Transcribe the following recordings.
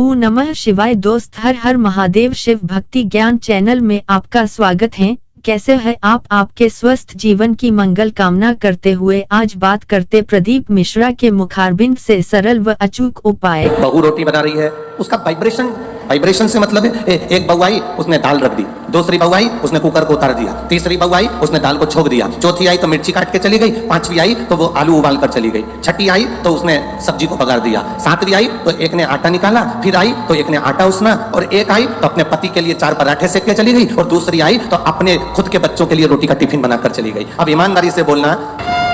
ओ नमः शिवाय। दोस्त, हर हर महादेव। शिव भक्ति ज्ञान चैनल में आपका स्वागत है। कैसे है आप? आपके स्वस्थ जीवन की मंगल कामना करते हुए आज बात करते प्रदीप मिश्रा के मुखारबिंद से सरल व अचूक उपाय। बहू रोटी बना रही है, उसका वाइब्रेशन से मतलब है एक बहू आई उसने दाल रख दी, दूसरी बहू आई उसने कुकर को उतार दिया, तीसरी बहू आई उसने दाल को छोक दिया, चौथी आई तो मिर्ची काट के चली गई, पांचवी आई तो वो आलू उबाल कर चली गई, छठी आई तो उसने सब्जी को बगाड़ दिया, सातवीं आई तो एक ने आटा निकाला, फिर आई तो एक ने आटा उसना, और एक आई तो अपने पति के लिए 4 पराठे सेक के चली गई, और दूसरी आई तो अपने खुद के बच्चों के लिए रोटी का टिफिन बनाकर चली गई। अब ईमानदारी से बोलना,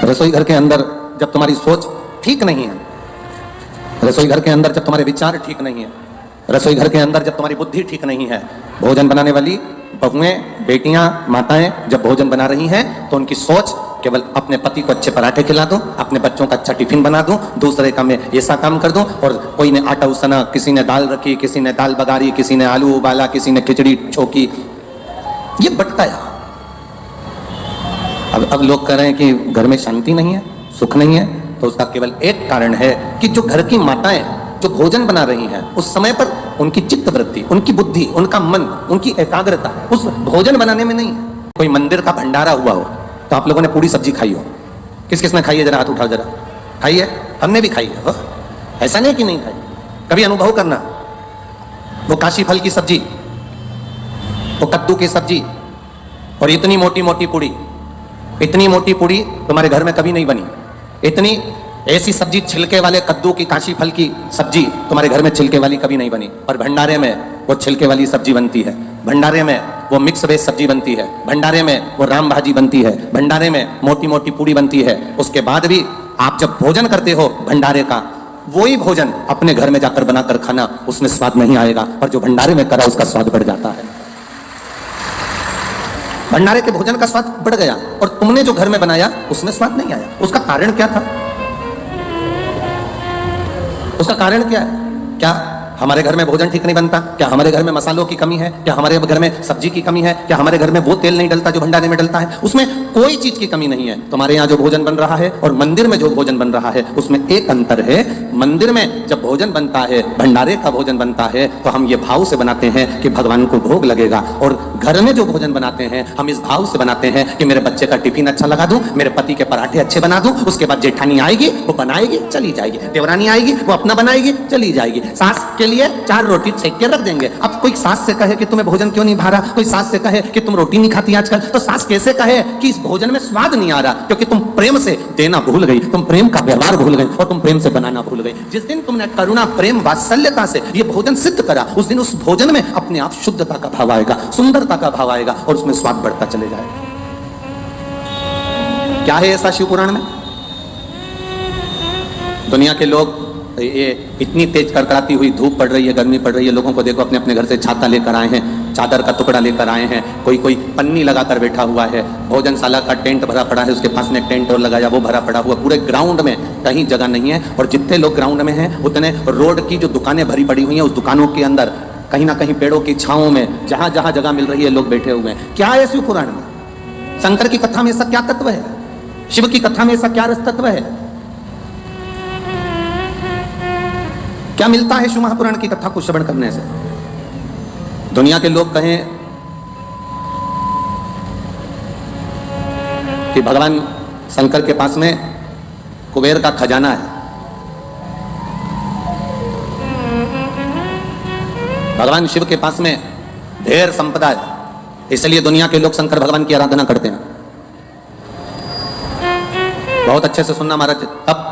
रसोई घर के अंदर जब तुम्हारी सोच ठीक नहीं है, रसोई घर के अंदर जब तुम्हारे विचार ठीक नहीं है, रसोई घर के अंदर जब तुम्हारी बुद्धि ठीक नहीं है, भोजन बनाने वाली बहुएं, बेटियां, माताएं जब भोजन बना रही हैं तो उनकी सोच केवल अपने पति को अच्छे पराठे खिला दूं, अपने बच्चों का अच्छा टिफिन बना दूं, दूसरे का मैं ऐसा काम कर दूं, और कोई ने आटा उसना, किसी ने दाल रखी, किसी ने दाल बगारी, किसी ने आलू उबाला, किसी ने खिचड़ी छोकी, ये भटकाया। अब लोग कह रहे हैं कि घर में शांति नहीं है, सुख नहीं है, तो उसका केवल एक कारण है कि जो घर की माताएं जो भोजन बना रही हैं उस समय पर उनकी चित्त वृत्ति, उनकी बुद्धि, उनका मन, उनकी एकाग्रता उस भोजन बनाने में नहीं है। कोई मंदिर का भंडारा हुआ हो तो आप लोगों ने पूरी सब्जी खाई हो, किस किस ने खाई है? जरा हाथ उठाओ, जरा खाई है? हमने भी खाई है, ऐसा नहीं कि नहीं खाई, कभी अनुभव करना। वो काशी फल की सब्जी, वो कद्दू की सब्जी, और इतनी मोटी मोटी पूड़ी, इतनी मोटी पूड़ी तुम्हारे घर में कभी नहीं बनी। इतनी ऐसी सब्जी, छिलके वाले कद्दू की, काशी फल की सब्जी तुम्हारे घर में छिलके वाली कभी नहीं बनी, और भंडारे में वो छिलके वाली सब्जी बनती है, भंडारे में वो मिक्स वेज सब्जी बनती है, भंडारे में वो राम भाजी बनती है, भंडारे में मोटी मोटी पूड़ी बनती है। उसके बाद भी आप जब भोजन करते हो भंडारे का, वही भोजन अपने घर में जाकर बनाकर खाना, उसमें स्वाद नहीं आएगा, और जो भंडारे में करा उसका स्वाद बढ़ जाता है। भंडारे के भोजन का स्वाद बढ़ गया, और तुमने जो घर में बनाया उसमें स्वाद नहीं आया। उसका कारण क्या था? उसका कारण क्या है? क्या हमारे घर में भोजन ठीक नहीं बनता? क्या हमारे घर में मसालों की कमी है? क्या हमारे घर में सब्जी की कमी है? क्या हमारे घर में वो तेल नहीं डलता जो भंडारे में डलता है? उसमें कोई चीज की कमी नहीं है। तुम्हारे यहाँ जो भोजन बन रहा है और मंदिर में जो भोजन बन रहा है उसमें एक अंतर है। मंदिर में जब भोजन बनता है, भंडारे का भोजन बनता है, तो हम ये भाव से बनाते हैं कि भगवान को भोग लगेगा, और घर में जो भोजन बनाते हैं हम इस भाव से बनाते हैं कि मेरे बच्चे का टिफिन अच्छा लगा दूं, मेरे पति के पराठे अच्छे बना दूं, उसके बाद जेठानी आएगी वो बनाएगी चली जाएगी, देवरानी आएगी वो अपना बनाएगी चली जाएगी, सास के लिए 4 रोटी सेक के रख देंगे। अब कोई सास से कहे कि तुम्हें भोजन क्यों नहीं भा रहा, कोई सास से कहे कि तुम रोटी नहीं खाती आजकल, तो सास कैसे कहे कि इस भोजन में स्वाद नहीं आ रहा? क्योंकि तुम प्रेम से देना भूल गई, तुम प्रेम का व्यवहार भूल गई, और तुम प्रेम से बनाना भूल गई। जिस दिन तुमने करुणा, प्रेम, वात्सल्यता से ये भोजन सिद्ध करा, उस दिन उस भोजन में अपने आप शुद्धता का भाव आएगा, सुंदरता का भाव आएगा, और उसमें स्वाद बढ़ता चले जाएगा। क्या है ऐसा शिव पुराण में? दुनिया के लोग, ये इतनी तेज कड़कड़ाती हुई धूप पड़ रही है, गर्मी पड़ रही है, लोगों को देखो अपने अपने घर से छाता लेकर आए हैं, चादर का टुकड़ा लेकर आए हैं, कोई पन्नी लगाकर बैठा हुआ है, भोजनशाला का टेंट भरा पड़ा है, उसके पास में टेंट और लगाया वो भरा पड़ा हुआ, पूरे ग्राउंड में कहीं जगह नहीं है, और जितने लोग ग्राउंड में हैं उतने रोड की जो दुकानें भरी पड़ी हुई हैं उस दुकानों के अंदर कहीं ना कहीं पेड़ों की छांवों में जहां जहां जगह मिल रही है लोग बैठे हुए हैं। क्या है शिव पुराण में? शंकर की कथा में ऐसा क्या तत्व है? शिव की कथा में ऐसा क्या रस तत्व है? क्या मिलता है शिव महापुराण की कथा को श्रवण करने से? दुनिया के लोग कहें कि भगवान शंकर के पास में कुबेर का खजाना है, भगवान शिव के पास में ढेर संपदा है, इसलिए दुनिया के लोग शंकर भगवान की आराधना करते हैं। बहुत अच्छे से सुनना महाराज, अब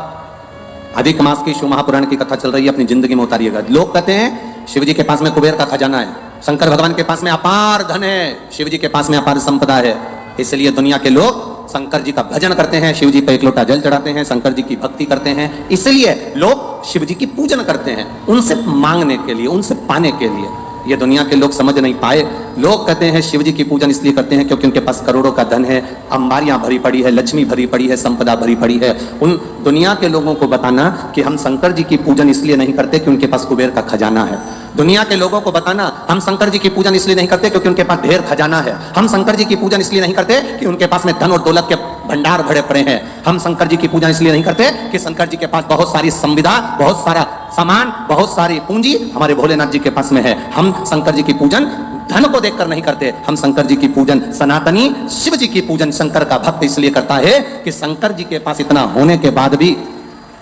अधिक मास की शिव महापुराण की कथा चल रही है, अपनी जिंदगी में उतारिएगा। लोग कहते हैं शिव जी के पास में कुबेर का खजाना है, शंकर भगवान के पास में अपार धन है, शिव जी के पास में अपार संपदा है, इसलिए दुनिया के लोग शंकर जी का भजन करते हैं, शिव जी पर एक लोटा जल चढ़ाते हैं, शंकर जी की भक्ति करते हैं, इसलिए लोग शिव जी की पूजन करते हैं, उनसे मांगने के लिए, उनसे पाने के लिए। ये दुनिया के लोग समझ नहीं पाए। लोग कहते हैं शिव जी की पूजन इसलिए करते हैं क्योंकि उनके पास करोड़ों का धन है, अंबारियां भरी पड़ी है, लक्ष्मी भरी पड़ी है, संपदा भरी पड़ी है। उन दुनिया के लोगों को बताना कि हम शंकर जी की पूजन इसलिए नहीं करते कि उनके पास कुबेर का खजाना है। दुनिया के लोगों को बताना हम शंकर जी की पूजन इसलिए नहीं करते क्योंकि उनके पास ढेर खजाना है। हम शंकर जी की पूजन इसलिए नहीं करते कि उनके पास में धन और दौलत के भंडार भरे पड़े हैं। हम शंकर जी की पूजन इसलिए नहीं करते कि शंकर जी के पास बहुत सारी संविदा, बहुत सारा सामान, बहुत सारी पूंजी हमारे भोलेनाथ जी के पास में है। हम शंकर जी की पूजन धन को देखकर नहीं करते। हम शंकर जी की पूजन सनातनी शिव जी की पूजन शंकर का भक्त इसलिए करता है कि शंकर जी के पास इतना होने के बाद भी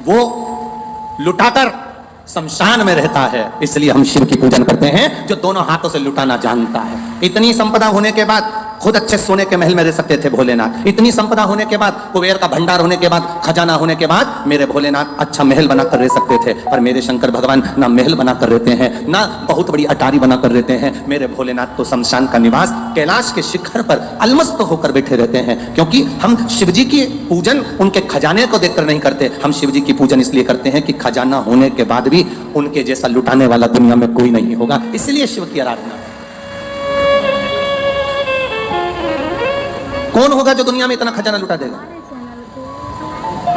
वो लुटाकर शमशान में रहता है, इसलिए हम शिव की पूजन करते हैं जो दोनों हाथों से लुटाना जानता है। इतनी संपदा होने के बाद खुद अच्छे सोने के महल में रह सकते थे भोलेनाथ। इतनी संपदा होने के बाद, कुबेर का भंडार होने के बाद, खजाना होने के बाद मेरे भोलेनाथ अच्छा महल बनाकर रह सकते थे। पर मेरे शंकर भगवान ना महल बनाकर रहते हैं, ना बहुत बड़ी अटारी बनाकर रहते हैं। मेरे भोलेनाथ तो शमशान का निवास कैलाश के शिखर पर अलमस्त होकर बैठे रहते हैं। क्योंकि हम शिव जी की पूजन उनके खजाने को देखकर नहीं करते। हम शिव जी की पूजन इसलिए करते हैं कि खजाना होने के बाद भी उनके जैसा लुटाने वाला दुनिया में कोई नहीं होगा, इसलिए शिव की आराधना। कौन होगा जो दुनिया में इतना खजाना लुटा देगा?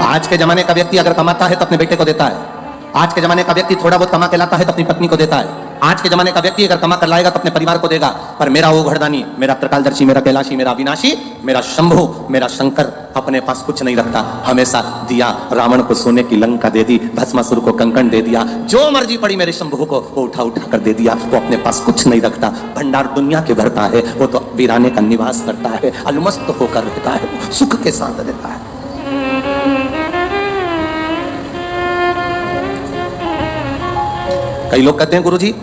आज के जमाने का व्यक्ति अगर कमाता है तो अपने बेटे को देता है। आज के जमाने का व्यक्ति थोड़ा बहुत कमा के लाता है तो अपनी पत्नी को देता है। आज के जमाने का व्यक्ति अगर कमा कर लाएगा तो अपने परिवार को देगा। पर मेरा वो घरदानी, मेरा त्रिकालदर्शी, मेरा कैलाशी, मेरा अविनाशी, मेरा शंभु, मेरा शंकर अपने पास कुछ नहीं रखता। हमेशा दिया, रावण को सोने की लंका दे दी, भस्मासुर को कंकण दे दिया, जो मर्जी पड़ी मेरे शंभु को वो उठा उठा कर दे दिया। वो अपने पास कुछ नहीं रखता। भंडार दुनिया के भरता है, वो तो वीराने का निवास करता है, अलमस्त होकर रहता है, सुख के साथ रहता है। कई लोग कहते हैं गुरुजी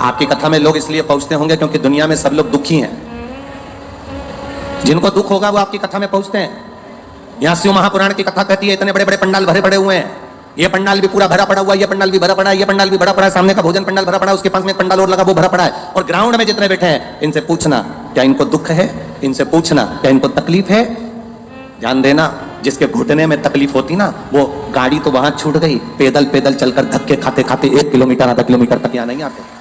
आपकी कथा में लोग इसलिए पहुंचते होंगे क्योंकि दुनिया में सब लोग दुखी हैं। जिनको दुख होगा वो आपकी कथा में पहुंचते हैं। यहां शिव महापुराण की कथा कहती है इतने बड़े बड़े पंडाल भरे पड़े हुए हैं, ये पंडाल भी पूरा भरा पड़ा हुआ है, ये पंडाल भी भरा पड़ा है, ये पंडाल भी भरा पड़ा है, सामने का भोजन पंडाल भरा पड़ा है, उसके पास में एक पंडाल और लगा वो भरा पड़ा है, और ग्राउंड में जितने बैठे हैं इनसे पूछना क्या इनको दुख है, इनसे पूछना क्या इनको तकलीफ है। ध्यान देना, जिसके घुटने में तकलीफ होती ना वो गाड़ी तो वहां छूट गई, पैदल पैदल चलकर धक्के खाते खाते 1 किलोमीटर आधा किलोमीटर तक यहाँ नहीं आते।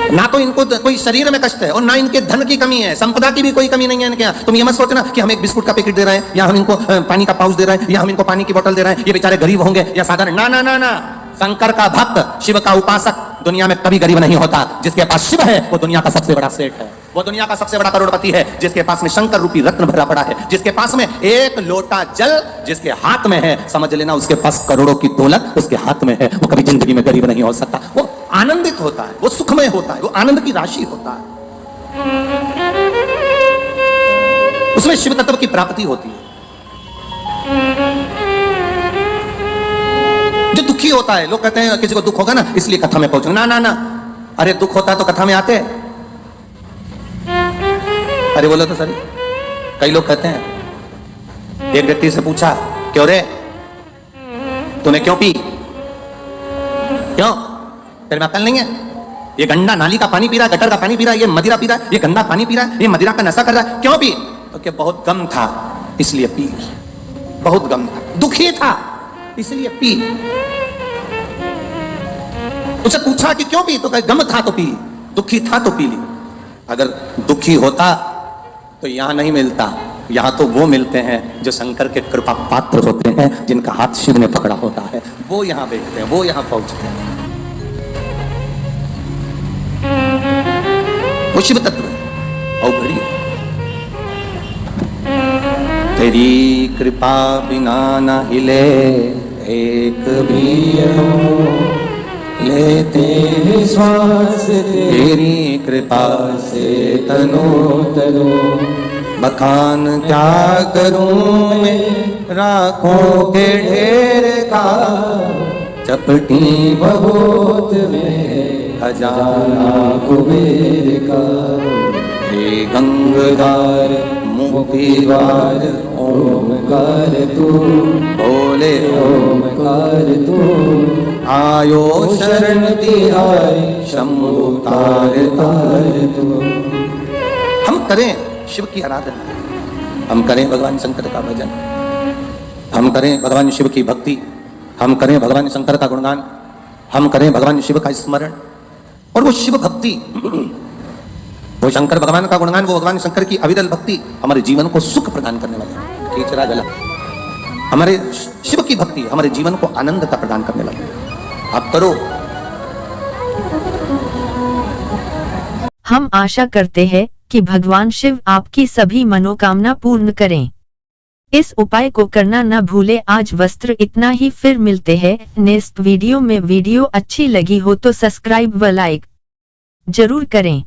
ना तो इनको कोई शरीर में कष्ट है और ना इनके धन की कमी है, संपदा की भी कोई कमी नहीं है इनके यहाँ। तुम ये मत सोचना कि हम एक बिस्कुट का पैकेट दे रहे हैं या हम इनको पानी का पाउच दे रहे हैं या हम इनको पानी की बोतल दे रहे हैं, ये बेचारे गरीब होंगे या साधारण। ना ना ना ना, शंकर का भक्त, शिव का उपासक दुनिया में कभी गरीब नहीं होता। जिसके पास शिव है वो दुनिया का सबसे बड़ा सेठ है, वो दुनिया का सबसे बड़ा करोड़पति है। जिसके पास में शंकर रूपी रत्न भरा पड़ा है, जिसके पास में एक लोटा जल जिसके हाथ में है, समझ लेना उसके पास करोड़ों की दौलत उसके हाथ में है। वो कभी जिंदगी में गरीब नहीं हो सकता। वो आनंदित होता है, वो सुखमय होता है, वो आनंद की राशि होता है, उसमें शिव तत्व की प्राप्ति होती है। जो दुखी होता है, लोग कहते हैं किसी को दुख होगा ना इसलिए कथा में पहुंचो। ना ना ना, अरे दुख होता है तो कथा में आते। अरे बोलो तो सर, कई लोग कहते हैं, एक व्यक्ति से पूछा क्यों रे तूने क्यों पी, क्यों तेरे में अकल नहीं है, ये गंदा नाली का पानी पी रहा है, गटर का पानी पी रहा है, ये मदिरा पी रहा है, ये गंदा पानी पी रहा है, ये मदिरा का नशा कर रहा है, क्यों पी? तो क्या बहुत गम था इसलिए पी, बहुत गम था, दुखी था इसलिए पी। उसे पूछा कि क्यों पी, तो कहे गम था तो पी, दुखी था तो पी ली। अगर दुखी होता तो यहां नहीं मिलता, यहां तो वो मिलते हैं जो शंकर के कृपा पात्र होते हैं, जिनका हाथ शिव ने पकड़ा होता है, वो यहां बैठते हैं, वो यहां पहुंचते हैं। वो शिव तत्व है और घड़ी है। तेरी कृपा बिना न हिले एक भी लेते हैं श्वास, तेरी कृपा से तनो तनो बखान क्या करूं मैं राखों के ढेर का, चपटी बहुत में खजाना कुबेर का। हे गंगाधर मुक्तिवार ओमकार तू, बोले ओमकार तू, आयो शरण तिहारी शंभु तार तार तू। हम करें शिव की आराधना, हम करें भगवान शंकर का भजन, हम करें भगवान शिव की भक्ति, हम करें भगवान शंकर का गुणगान, हम करें भगवान शिव का स्मरण। और वो शिव भक्ति, वो शंकर भगवान का गुणगान, वो भगवान शंकर की अविरल भक्ति हमारे जीवन को सुख प्रदान करने वाली है। खींच रहा गला, हमारे शिव की भक्ति हमारे जीवन को आनंदता प्रदान करने वाली है। आप करो। हम आशा करते हैं कि भगवान शिव आपकी सभी मनोकामना पूर्ण करें। इस उपाय को करना न भूले। आज वस्त्र इतना ही, फिर मिलते हैं नेक्स्ट वीडियो में। वीडियो अच्छी लगी हो तो सब्सक्राइब व लाइक जरूर करें।